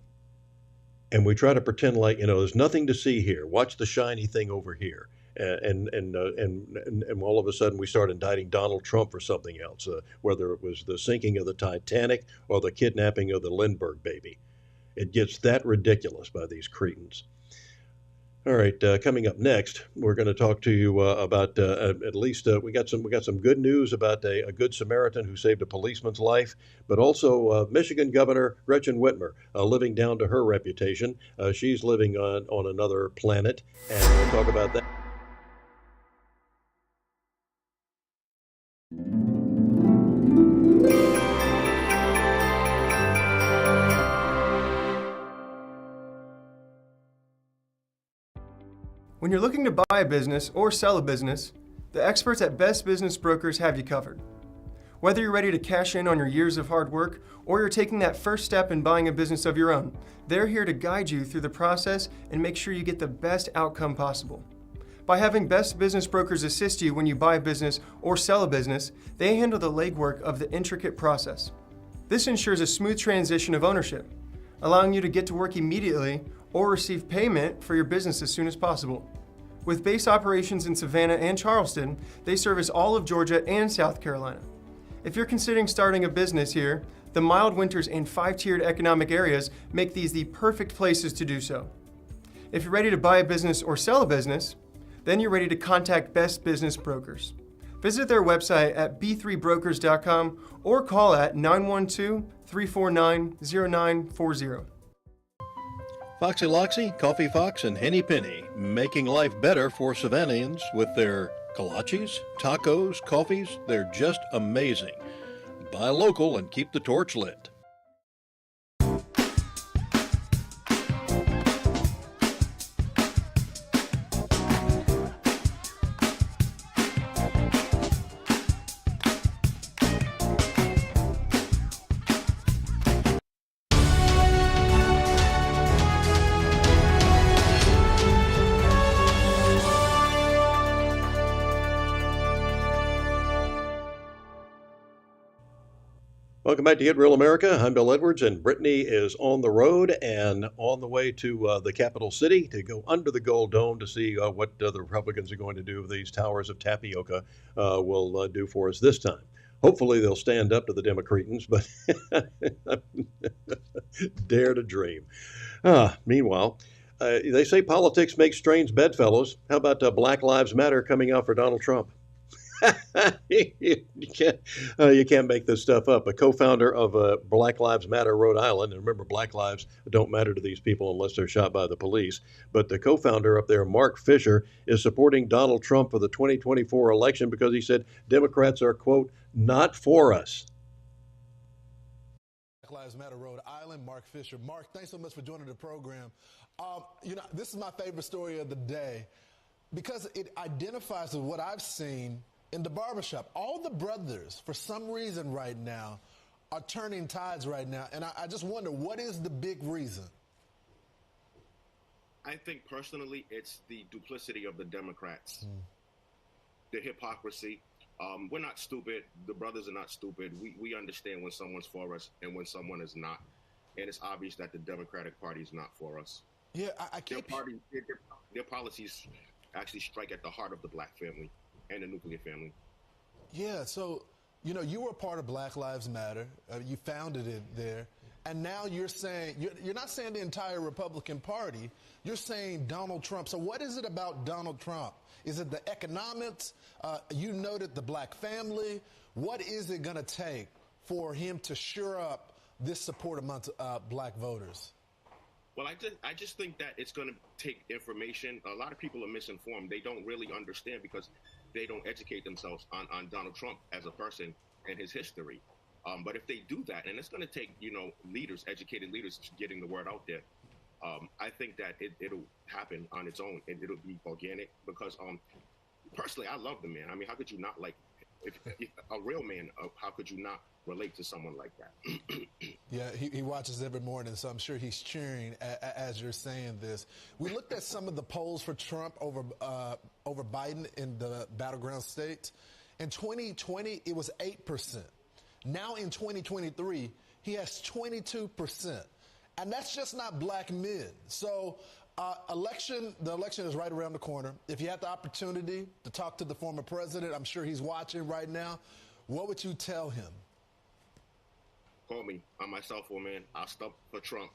And we try to pretend like, there's nothing to see here. Watch the shiny thing over here. And all of a sudden we start indicting Donald Trump for something else, whether it was the sinking of the Titanic or the kidnapping of the Lindbergh baby. It gets that ridiculous by these cretins. All right, coming up next, we're going to talk to you about at least we got some good news about a good Samaritan who saved a policeman's life, but also Michigan Governor Gretchen Whitmer living down to her reputation. She's living on another planet, and we'll talk about that. When you're looking to buy a business or sell a business, the experts at Best Business Brokers have you covered. Whether you're ready to cash in on your years of hard work or you're taking that first step in buying a business of your own, they're here to guide you through the process and make sure you get the best outcome possible. By having Best Business Brokers assist you when you buy a business or sell a business, they handle the legwork of the intricate process. This ensures a smooth transition of ownership, allowing you to get to work immediately or receive payment for your business as soon as possible. With base operations in Savannah and Charleston, they service all of Georgia and South Carolina. If you're considering starting a business here, the mild winters and 5-tiered economic areas make these the perfect places to do so. If you're ready to buy a business or sell a business, then you're ready to contact Best Business Brokers. Visit their website at b3brokers.com or call at 912-349-0940. Foxy Loxy, Coffee Fox, and Henny Penny, making life better for Savannahans with their kolaches, tacos, coffees. They're just amazing. Buy local and keep the torch lit. Welcome back to Get Real America. I'm Bill Edwards, and Brittany is on the road and on the way to the capital city to go under the Gold Dome to see what the Republicans are going to do with these towers of tapioca will do for us this time. Hopefully they'll stand up to the Democratans, but dare to dream. Meanwhile, they say politics makes strange bedfellows. How about Black Lives Matter coming out for Donald Trump? you can't make this stuff up. A co-founder of Black Lives Matter Rhode Island, and remember, Black lives don't matter to these people unless they're shot by the police. But the co-founder up there, Mark Fisher, is supporting Donald Trump for the 2024 election because he said Democrats are, quote, not for us. Black Lives Matter Rhode Island, Mark Fisher. Mark, thanks so much for joining the program. This is my favorite story of the day because it identifies with what I've seen in the barbershop. All the brothers, for some reason right now, are turning tides right now. And I just wonder, what is the big reason? I think personally, it's the duplicity of the Democrats, the hypocrisy. We're not stupid. The brothers are not stupid. We understand when someone's for us and when someone is not. And it's obvious that the Democratic Party is not for us. Yeah, I can't. Their policies actually strike at the heart of the black family and the nuclear family. Yeah, so, you were a part of Black Lives Matter. You founded it there. And now you're saying, you're not saying the entire Republican Party, you're saying Donald Trump. So what is it about Donald Trump? Is it the economics? You noted the black family. What is it going to take for him to shore up this support amongst black voters? Well, I just think that it's going to take information. A lot of people are misinformed. They don't really understand because they don't educate themselves on Donald Trump as a person and his history. But if they do that, and it's going to take, leaders, educated leaders, getting the word out there, I think that it'll happen on its own, and it'll be organic because personally, I love the man. I mean, how could you not like if a real man? How could you not relate to someone like that? Yeah, he watches every morning, so I'm sure he's cheering as you're saying this. We looked at some of the polls for Trump over Biden in the battleground states. In 2020, it was 8%. Now in 2023, he has 22%. And that's just not black men. So the election is right around the corner. If you had the opportunity to talk to the former president, I'm sure he's watching right now, what would you tell him? Call me on my cell phone, man. I'll stop for Trump.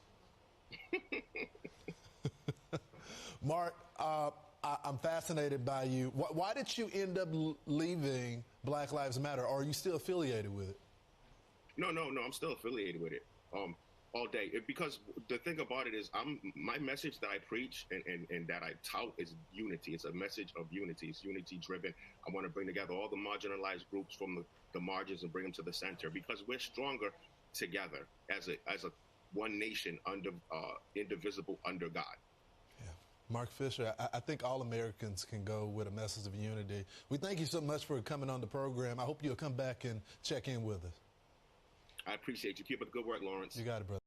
Mark, I'm fascinated by you. Why did you end up leaving Black Lives Matter? Or are you still affiliated with it? No, I'm still affiliated with it all day. Because the thing about it is my message that I preach and that I tout is unity. It's a message of unity. It's unity driven. I want to bring together all the marginalized groups from the margins and bring them to the center because we're stronger together as a one nation indivisible under God. Yeah. Mark Fisher, I think all Americans can go with a message of unity. We thank you so much for coming on the program. I hope you'll come back and check in with us. I appreciate you. Keep up the good work, Lawrence. You got it, brother.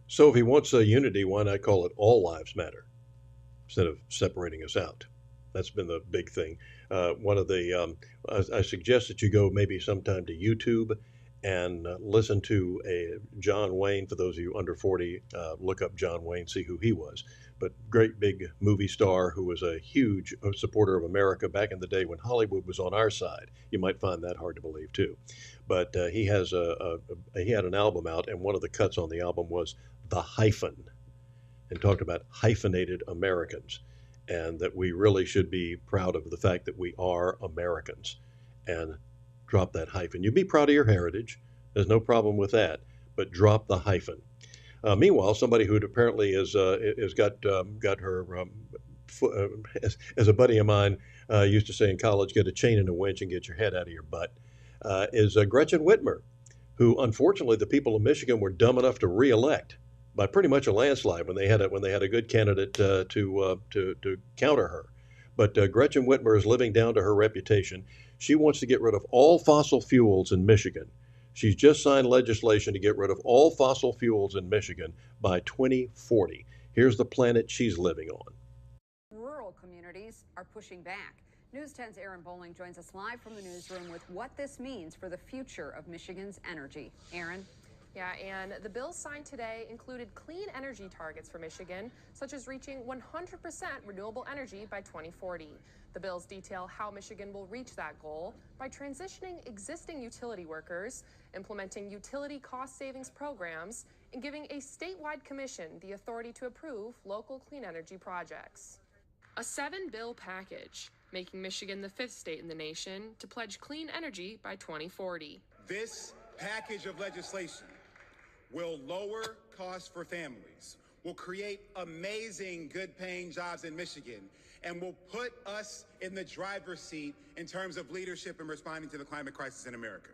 So if he wants a unity, why not call it All Lives Matter instead of separating us out? That's been the big thing. One of the I suggest that you go maybe sometime to YouTube and listen to a John Wayne. For those of you under 40, look up John Wayne, see who he was. But great big movie star who was a huge supporter of America back in the day when Hollywood was on our side. You might find that hard to believe too. But he had an album out, and one of the cuts on the album was The Hyphen, and talked about hyphenated Americans, and that we really should be proud of the fact that we are Americans, and drop that hyphen. You be proud of your heritage. There's no problem with that, but drop the hyphen. Meanwhile, somebody who apparently has got her, as a buddy of mine used to say in college, get a chain and a winch and get your head out of your butt, is Gretchen Whitmer, who unfortunately the people of Michigan were dumb enough to reelect by pretty much a landslide when they had a good candidate to counter her. But Gretchen Whitmer is living down to her reputation. She wants to get rid of all fossil fuels in Michigan. She's just signed legislation to get rid of all fossil fuels in Michigan by 2040. Here's the planet she's living on. Rural communities are pushing back. News 10's Aaron Bowling joins us live from the newsroom with what this means for the future of Michigan's energy. Aaron? Yeah, and the bills signed today included clean energy targets for Michigan, such as reaching 100% renewable energy by 2040. The bills detail how Michigan will reach that goal by transitioning existing utility workers, implementing utility cost savings programs, and giving a statewide commission the authority to approve local clean energy projects. A 7-bill package, making Michigan the 5th state in the nation to pledge clean energy by 2040. This package of legislation will lower costs for families, will create amazing good-paying jobs in Michigan, and will put us in the driver's seat in terms of leadership in responding to the climate crisis in America.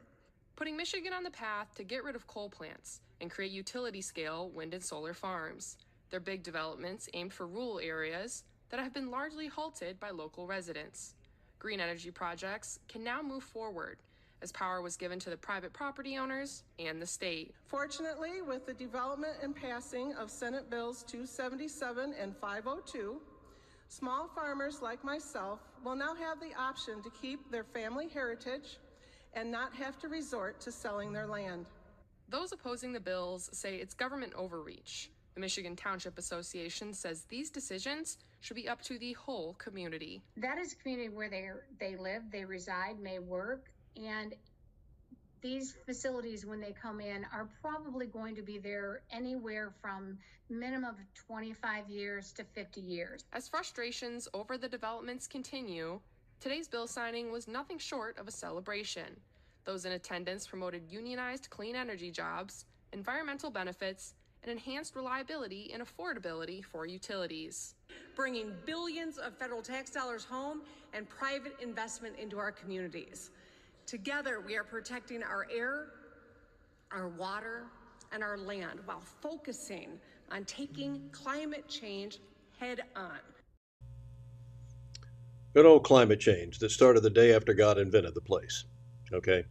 Putting Michigan on the path to get rid of coal plants and create utility-scale wind and solar farms. They're big developments aimed for rural areas that have been largely halted by local residents. Green energy projects can now move forward, as power was given to the private property owners and the state. Fortunately, with the development and passing of Senate Bills 277 and 502, small farmers like myself will now have the option to keep their family heritage and not have to resort to selling their land. Those opposing the bills say it's government overreach. The Michigan Township Association says these decisions should be up to the whole community. That is a community where they live, they reside, may work, and these facilities, when they come in, are probably going to be there anywhere from minimum of 25 years to 50 years. As frustrations over the developments continue, today's bill signing was nothing short of a celebration. Those in attendance promoted unionized clean energy jobs, environmental benefits, and enhanced reliability and affordability for utilities. Bringing billions of federal tax dollars home and private investment into our communities. Together, we are protecting our air, our water, and our land while focusing on taking climate change head on. Good old climate change that started the day after God invented the place. Okay?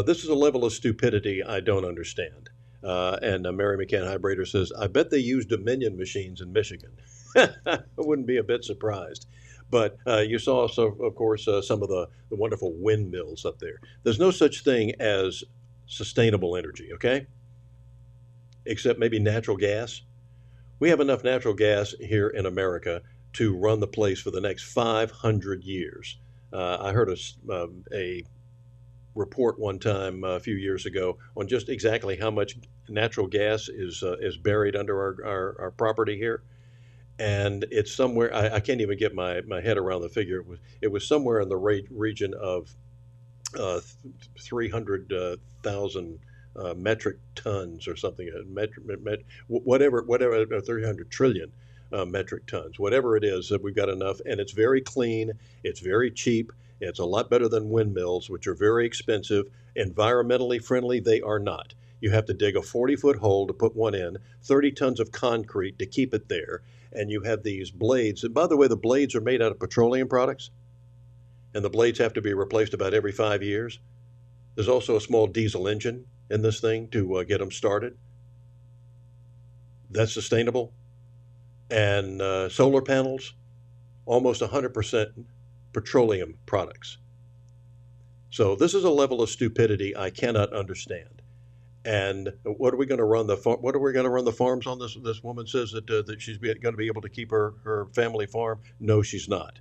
This is a level of stupidity I don't understand. And Mary McCann Hybrader says, I bet they use Dominion machines in Michigan. I wouldn't be a bit surprised. But you saw, also, of course, some of the wonderful windmills up there. There's no such thing as sustainable energy, okay? Except maybe natural gas. We have enough natural gas here in America to run the place for the next 500 years. I heard a report one time a few years ago on just exactly how much natural gas is buried under our property here. And it's somewhere, I can't even get my head around the figure. It was somewhere in the region of 300,000 metric tons or something, whatever, 300 trillion metric tons, whatever it is, that we've got enough. And it's very clean, it's very cheap, it's a lot better than windmills, which are very expensive. Environmentally friendly, they are not. You have to dig a 40-foot hole to put one in, 30 tons of concrete to keep it there, and you have these blades. And by the way, the blades are made out of petroleum products, and the blades have to be replaced about every 5 years. There's also a small diesel engine in this thing to get them started. That's sustainable. And solar panels, almost 100% petroleum products. So this is a level of stupidity I cannot understand. And what are we going to run the farms on? This woman says that she's going to be able to keep her family farm. No, she's not.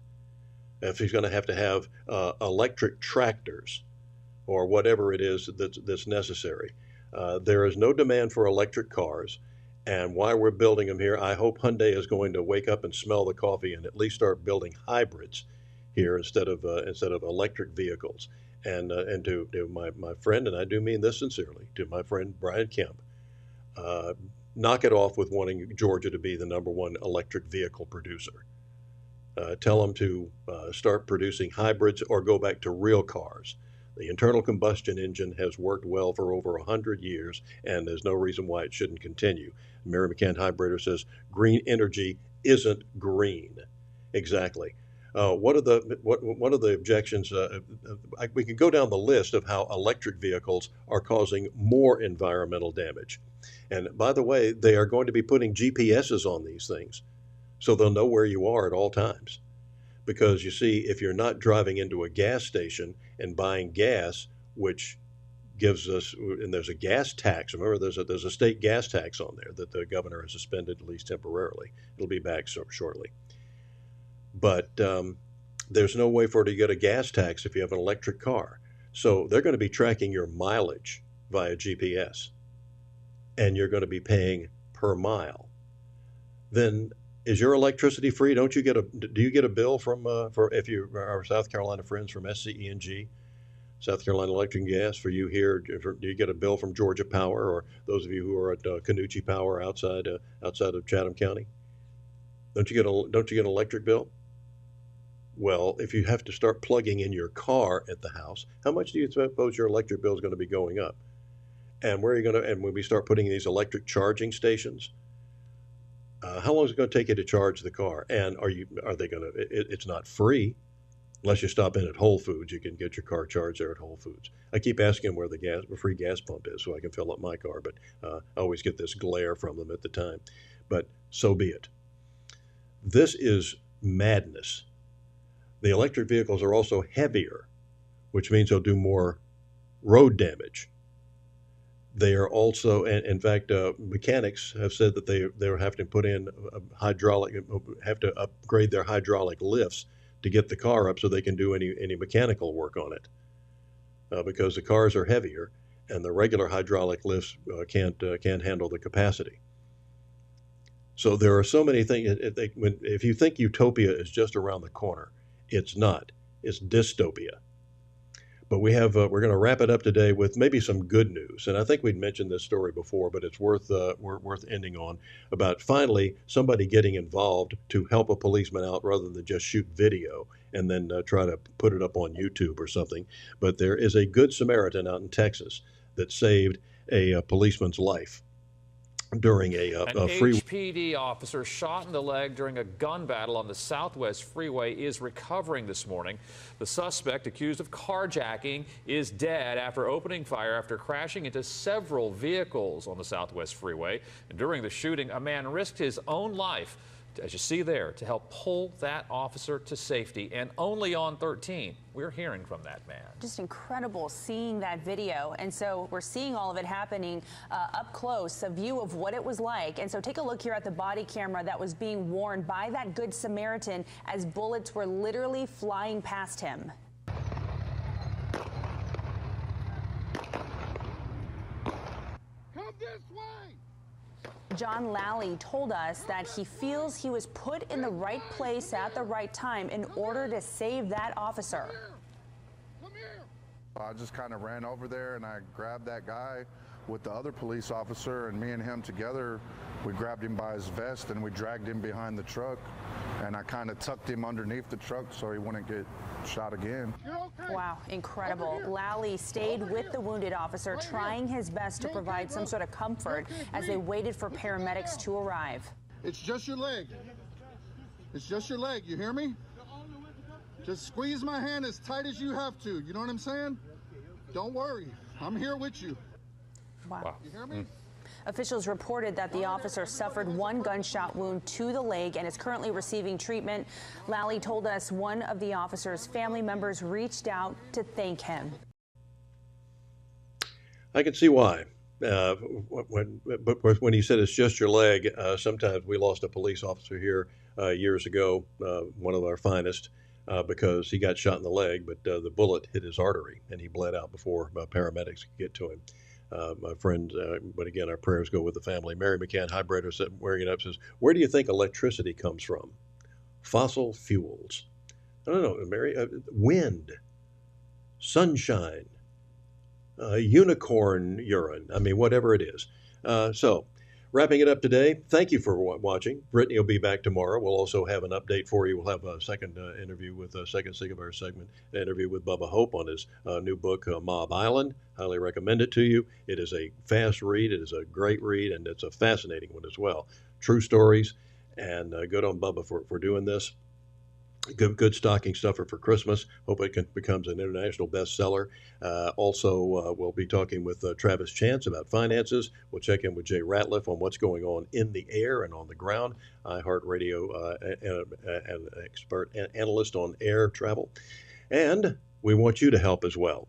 If she's going to have electric tractors or whatever it is that's necessary. There is no demand for electric cars. And while we're building them here, I hope Hyundai is going to wake up and smell the coffee and at least start building hybrids here instead of electric vehicles. And to my friend, and I do mean this sincerely, to my friend Brian Kemp, knock it off with wanting Georgia to be the #1 electric vehicle producer. Tell them to start producing hybrids or go back to real cars. The internal combustion engine has worked well for over 100 years, and there's no reason why it shouldn't continue. Mary McCann Hybrader says green energy isn't green. Exactly. What are the objections? We can go down the list of how electric vehicles are causing more environmental damage. And by the way, they are going to be putting GPSs on these things, so they'll know where you are at all times. Because you see, if you're not driving into a gas station and buying gas, which gives us, and there's a gas tax. Remember, there's a state gas tax on there that the governor has suspended, at least temporarily. It'll be back shortly. But there's no way for her to get a gas tax if you have an electric car. So they're going to be tracking your mileage via GPS, and you're going to be paying per mile. Then is your electricity free? Do you get a bill from for if you our South Carolina friends from SCE&G, South Carolina Electric and Gas, for you here? Do you get a bill from Georgia Power, or those of you who are at Canucci Power outside of Chatham County? Don't you get an electric bill? Well, if you have to start plugging in your car at the house, how much do you suppose your electric bill is going to be going up? And where are you going to? And when we start putting these electric charging stations, how long is it going to take you to charge the car? And are they going to? It's not free, unless you stop in at Whole Foods. You can get your car charged there at Whole Foods. I keep asking where the free gas pump is so I can fill up my car, but I always get this glare from them at the time. But so be it. This is madness. The electric vehicles are also heavier, which means they'll do more road damage. They are also, and in fact, mechanics have said that they're having to put in have to upgrade their hydraulic lifts to get the car up so they can do any mechanical work on it, because the cars are heavier. and the regular hydraulic lifts can't handle the capacity. So there are so many things. If you think utopia is just around the corner, it's not. It's dystopia. But we're going to wrap it up today with maybe some good news. And I think we'd mentioned this story before, but it's worth ending on, about finally somebody getting involved to help a policeman out rather than just shoot video and then try to put it up on YouTube or something. But there is a good Samaritan out in Texas that saved a policeman's life during a free. HPD officer shot in the leg during a gun battle on the Southwest Freeway is recovering this morning. The suspect, accused of carjacking, is dead after opening fire after crashing into several vehicles on the Southwest Freeway. And during the shooting, a man risked his own life, as you see there, to help pull that officer to safety, and only on 13. We're hearing from that man. Just incredible seeing that video. And so we're seeing all of it happening up close, a view of what it was like. And so take a look here at the body camera that was being worn by that Good Samaritan as bullets were literally flying past him. John Lally told us that he feels he was put in the right place at the right time in order to save that officer. I just kind of ran over there and I grabbed that guy with the other police officer, and me and him together, we grabbed him by his vest and we dragged him behind the truck, and I kind of tucked him underneath the truck so he wouldn't get shot again. Wow, incredible. Lally stayed with the wounded officer, trying his best to provide some sort of comfort as they waited for paramedics to arrive. It's just your leg. It's just your leg, you hear me? Just squeeze my hand as tight as you have to, you know what I'm saying? Don't worry, I'm here with you. Wow. You hear me? Officials reported that the officer suffered one gunshot wound to the leg and is currently receiving treatment. Lally told us one of the officer's family members reached out to thank him. I can see why. But when he said it's just your leg, sometimes we lost a police officer here years ago, one of our finest, because he got shot in the leg, but the bullet hit his artery and he bled out before paramedics could get to him. My friend, but again, our prayers go with the family. Mary McCann, hybrider, wearing it up, says, where do you think electricity comes from? Fossil fuels. I don't know, Mary. Wind, sunshine, unicorn urine. I mean, whatever it is. So, wrapping it up today, thank you for watching. Brittany will be back tomorrow. We'll also have an update for you. We'll have a second interview with a second of our segment, an interview with Bubba Hope on his new book, Mob Island. Highly recommend it to you. It is a fast read. It is a great read, and it's a fascinating one as well. True stories, and good on Bubba for doing this. Good stocking stuffer for Christmas. Hope it becomes an international bestseller. Also, we'll be talking with Travis Chance about finances. We'll check in with Jay Ratliff on what's going on in the air and on the ground. iHeartRadio an expert analyst on air travel. And we want you to help as well.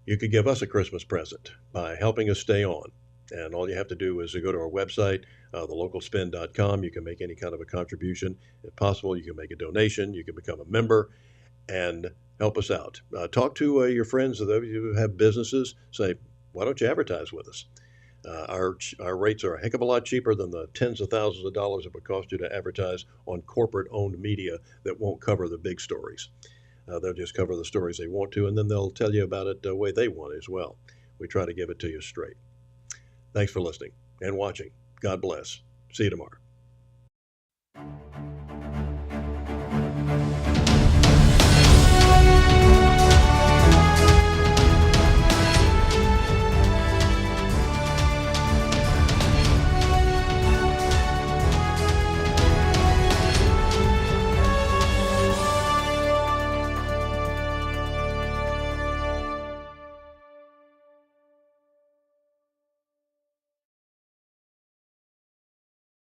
You could give us a Christmas present by helping us stay on. And all you have to do is to go to our website, thelocalspin.com. You can make any kind of a contribution. If possible, you can make a donation. You can become a member and help us out. Talk to your friends, those of you who have businesses. Say, why don't you advertise with us? Our rates are a heck of a lot cheaper than the tens of thousands of dollars it would cost you to advertise on corporate-owned media that won't cover the big stories. They'll just cover the stories they want to, and then they'll tell you about it the way they want as well. We try to give it to you straight. Thanks for listening and watching. God bless. See you tomorrow.